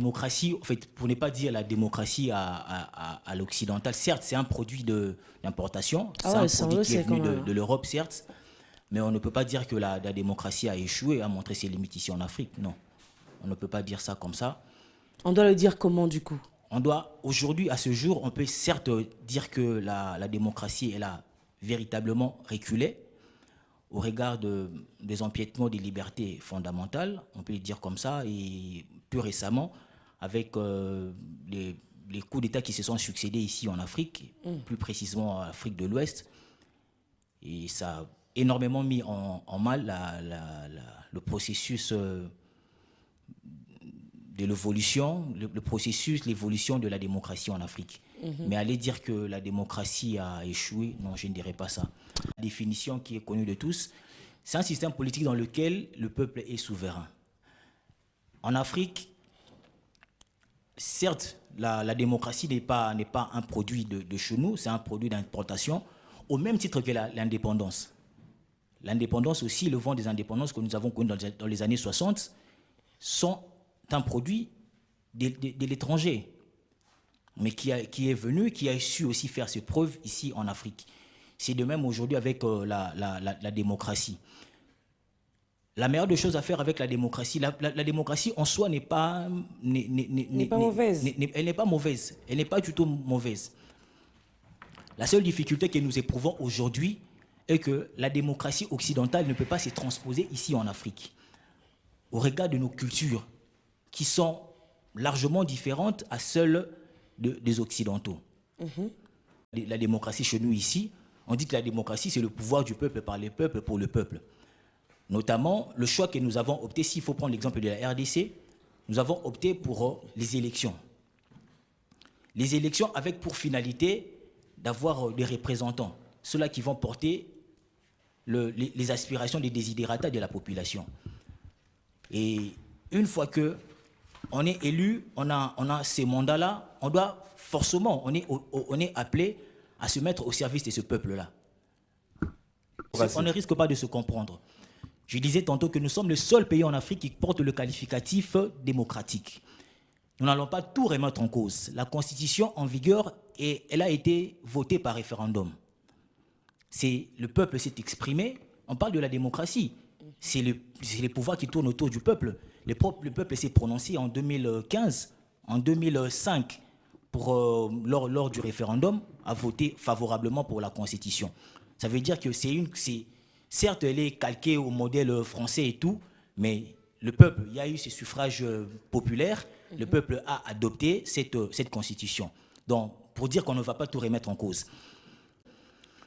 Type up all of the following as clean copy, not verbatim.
Démocratie, en fait, pour ne pas dire la démocratie à l'occidental, certes, c'est un produit d'importation, c'est un produit qui est venu de l'Europe, certes, mais on ne peut pas dire que la démocratie a échoué, a montré ses limites ici en Afrique, non. On ne peut pas dire ça comme ça. On doit le dire comment, du coup? On doit, aujourd'hui, à ce jour, on peut certes dire que la démocratie, elle a véritablement reculé au regard des empiètements des libertés fondamentales, on peut le dire comme ça, et plus récemment, avec les coups d'État qui se sont succédés ici en Afrique, plus précisément en Afrique de l'Ouest, et ça a énormément mis en mal le processus de l'évolution, l'évolution de la démocratie en Afrique. Mais aller dire que la démocratie a échoué, non, je ne dirais pas ça. La définition qui est connue de tous, c'est un système politique dans lequel le peuple est souverain. En Afrique, certes, la démocratie n'est pas un produit de chez nous, c'est un produit d'importation, au même titre que l'indépendance. L'indépendance aussi, le vent des indépendances que nous avons connu dans les années 60, sont un produit de l'étranger, mais qui est venu, qui a su aussi faire ses preuves ici en Afrique. C'est de même aujourd'hui avec la démocratie. La meilleure des choses à faire avec la démocratie, la démocratie en soi n'est pas mauvaise. Elle n'est pas mauvaise. Elle n'est pas du tout mauvaise. La seule difficulté que nous éprouvons aujourd'hui est que la démocratie occidentale ne peut pas se transposer ici en Afrique. Au regard de nos cultures, qui sont largement différentes à celles des Occidentaux. La démocratie chez nous ici, on dit que la démocratie, c'est le pouvoir du peuple par les peuples pour le peuple. Notamment, le choix que nous avons opté, s'il faut prendre l'exemple de la RDC, nous avons opté pour les élections. Les élections avec pour finalité d'avoir des représentants, ceux-là qui vont porter les aspirations, les desiderata de la population. Et une fois que on est élu, on a ces mandats-là, on doit forcément, on est appelé à se mettre au service de ce peuple-là. On ne risque pas de se comprendre. Je disais tantôt que nous sommes le seul pays en Afrique qui porte le qualificatif démocratique. Nous n'allons pas tout remettre en cause. La constitution en vigueur, elle a été votée par référendum. Le peuple s'est exprimé, on parle de la démocratie. C'est les pouvoirs qui tournent autour du peuple. Le peuple s'est prononcé en 2015, en 2005, lors du référendum, a voté favorablement pour la Constitution. Ça veut dire que certes, elle est calquée au modèle français et tout, mais le peuple, il y a eu ce suffrage populaire, le peuple a adopté cette Constitution. Donc, pour dire qu'on ne va pas tout remettre en cause.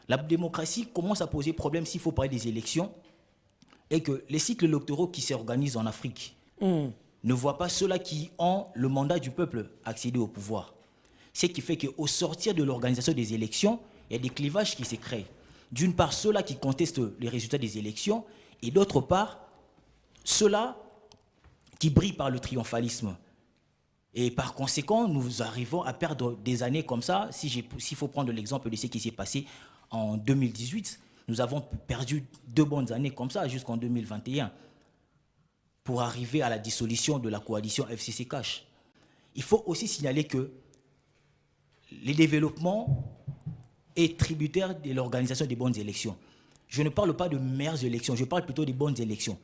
La démocratie commence à poser problème s'il faut parler des élections, et que les cycles électoraux qui s'organisent en Afrique ne voient pas ceux-là qui ont le mandat du peuple accéder au pouvoir. Ce qui fait qu'au sortir de l'organisation des élections, il y a des clivages qui se créent. D'une part, ceux-là qui contestent les résultats des élections, et d'autre part, ceux-là qui brillent par le triomphalisme. Et par conséquent, nous arrivons à perdre des années comme ça. S'il faut prendre l'exemple de ce qui s'est passé en 2018, nous avons perdu 2 bonnes années comme ça jusqu'en 2021 pour arriver à la dissolution de la coalition FCC Cash. Il faut aussi signaler que le développement est tributaire de l'organisation des bonnes élections. Je ne parle pas de meilleures élections, je parle plutôt des bonnes élections.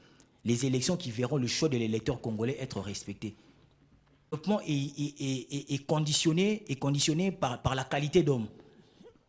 Les élections qui verront le choix de l'électeur congolais être respecté. Le développement est conditionné par la qualité d'homme.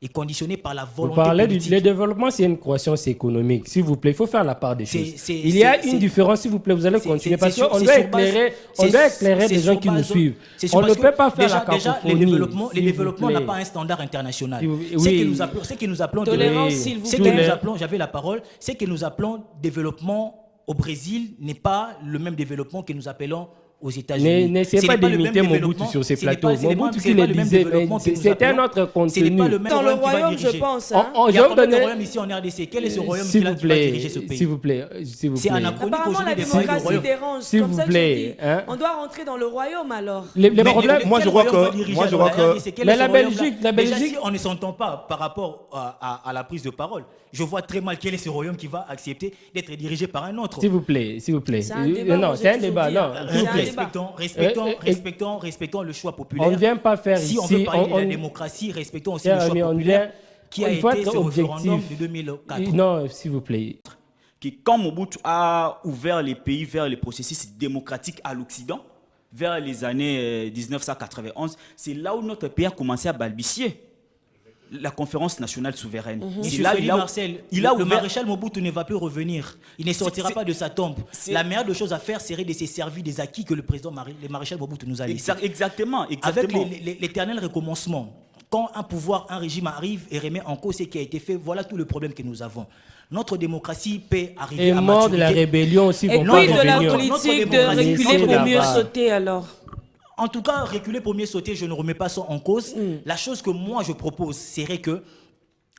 Est conditionné par la volonté politique. Vous parlez politique. du développement, c'est une croissance économique. S'il vous plaît, il faut faire la part des choses. Il y a une différence, s'il vous plaît, vous allez continuer. Parce qu'on doit éclairer des gens qui nous suivent. On ne peut pas faire la cacophonie. Le développement n'a pas un standard international. Ce que nous appelons tolérance, s'il vous plaît. J'avais la parole, ce que nous appelons développement au Brésil n'est pas le même développement que nous appelons aux États-Unis. N'essayez pas d'imiter Mobutu sur ces plateaux. Mobutu qui le disait, c'était un autre contenu. Dans le royaume, je pense. Il y a combien de royaumes ici en RDC? Quel est ce royaume qui va diriger ce pays? S'il vous plaît. C'est anachronique apparemment, la démocratie dérange. S'il vous plaît. On doit rentrer dans le royaume alors. Moi, je vois que... Mais la Belgique... Déjà, si on ne s'entend pas par rapport à la prise de parole, je vois très mal quel est ce royaume qui va accepter d'être dirigé par un autre. S'il vous plaît. C'est un débat. Non, c'est un débat. Non, s'il vous plaît. respectons le choix populaire. On ne vient pas faire si ici... Si on veut parler de la démocratie, respectons aussi le choix populaire qui a été ce référendum de 2004. Non, s'il vous plaît. Quand Mobutu a ouvert les pays vers les processus démocratiques à l'Occident, vers les années 1991, c'est là où notre pays a commencé à balbutier. La conférence nationale souveraine. Monsieur Marcel, le maréchal Mobutu ne va plus revenir. Il ne sortira pas de sa tombe. La meilleure des choses à faire serait de se servir des acquis que le maréchal Mobutu nous a laissés. Exactement. Avec l'éternel recommencement. Quand un régime arrive et remet en cause ce qui a été fait, voilà tout le problème que nous avons. Notre démocratie peut arriver à maturité. Et mort de la rébellion aussi. Et puis de la politique de reculer pour mieux sauter alors. En tout cas, reculer pour mieux sauter, je ne remets pas ça en cause. La chose que moi je propose serait que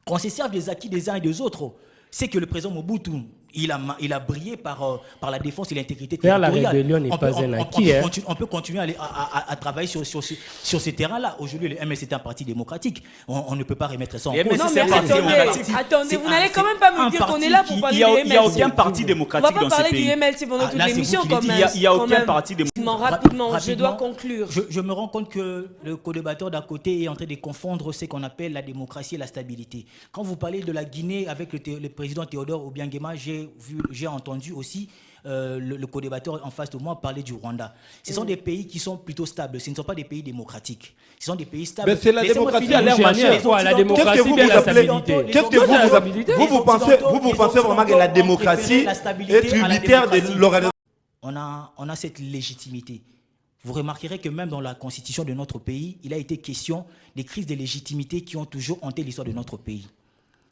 qu'on se serve des acquis des uns et des autres. C'est que le président Mobutu, il a brillé par la défense et l'intégrité territoriale. La rébellion n'est pas un acquis. On peut continuer à travailler sur ce terrain-là. Aujourd'hui, le MLC est un parti démocratique. On ne peut pas remettre ça en cause. Non, mais attendez, vous n'allez quand même pas me dire qu'on est là pour parler du MLC. Il n'y a aucun parti démocratique dans ce pays. On va pas parler du MLC pendant toute l'émission quand même. Il n'y a aucun parti démocratique. Rapidement, je dois conclure. Je me rends compte que le co-débatteur d'à côté est en train de confondre ce qu'on appelle la démocratie et la stabilité. Quand vous parlez de la Guinée avec le président Théodore Obiangema, j'ai entendu aussi le co-débatteur en face de moi parler du Rwanda. Ce sont des pays qui sont plutôt stables. Ce ne sont pas des pays démocratiques. Ce sont des pays stables. Mais c'est la démocratie à leur manière. La démocratie et la stabilité. Qu'est-ce que vous pensez vraiment que la démocratie est tributaire de l'organisation? On a cette légitimité. Vous remarquerez que même dans la constitution de notre pays, il a été question des crises de légitimité qui ont toujours hanté l'histoire de notre pays.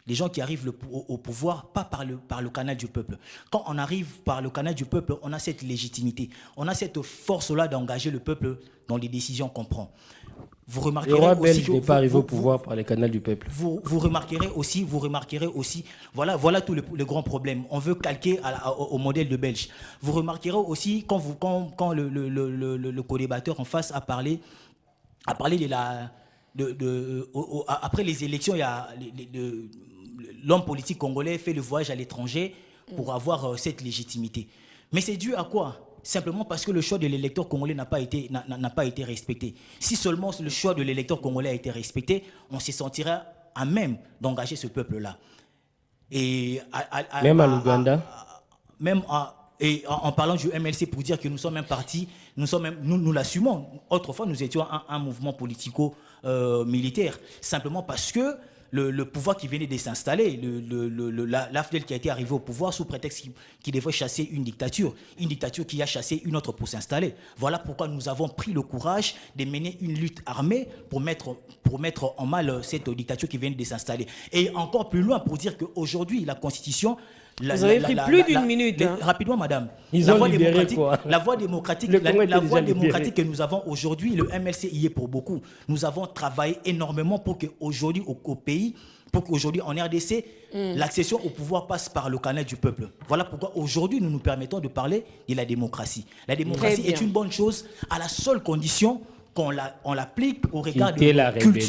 Les gens qui arrivent au pouvoir, pas par le canal du peuple. Quand on arrive par le canal du peuple, on a cette légitimité. On a cette force-là d'engager le peuple dans les décisions qu'on prend. Vous remarquerez le roi belge n'est pas arrivé au pouvoir par le canal du peuple. Vous remarquerez aussi, voilà tout le grand problème. On veut calquer au modèle de Belge. Vous remarquerez aussi, quand le co-débatteur en face a parlé après les élections, il y a l'homme politique congolais fait le voyage à l'étranger pour avoir cette légitimité. Mais c'est dû à quoi? Simplement parce que le choix de l'électeur congolais n'a pas été respecté. Si seulement le choix de l'électeur congolais a été respecté, on se sentirait à même d'engager ce peuple-là. Même à l'Ouganda. Et en parlant du MLC pour dire que nous sommes un parti, nous l'assumons. Autrefois, nous étions un mouvement politico-militaire, simplement parce que le pouvoir qui venait de s'installer, l'AFDEL qui a été arrivé au pouvoir sous prétexte qu'il devait chasser une dictature qui a chassé une autre pour s'installer. Voilà pourquoi nous avons pris le courage de mener une lutte armée pour mettre en mal cette dictature qui venait de s'installer. Et encore plus loin, pour dire qu'aujourd'hui, la Constitution... Vous avez pris plus d'une minute. Rapidement, madame. La voie démocratique que nous avons aujourd'hui, le MLC y est pour beaucoup. Nous avons travaillé énormément pour qu'aujourd'hui, au pays, pour qu'aujourd'hui, en RDC, l'accession au pouvoir passe par le canal du peuple. Voilà pourquoi aujourd'hui, nous nous permettons de parler de la démocratie. La démocratie est une bonne chose à la seule condition qu'on l'applique au regard de la culture.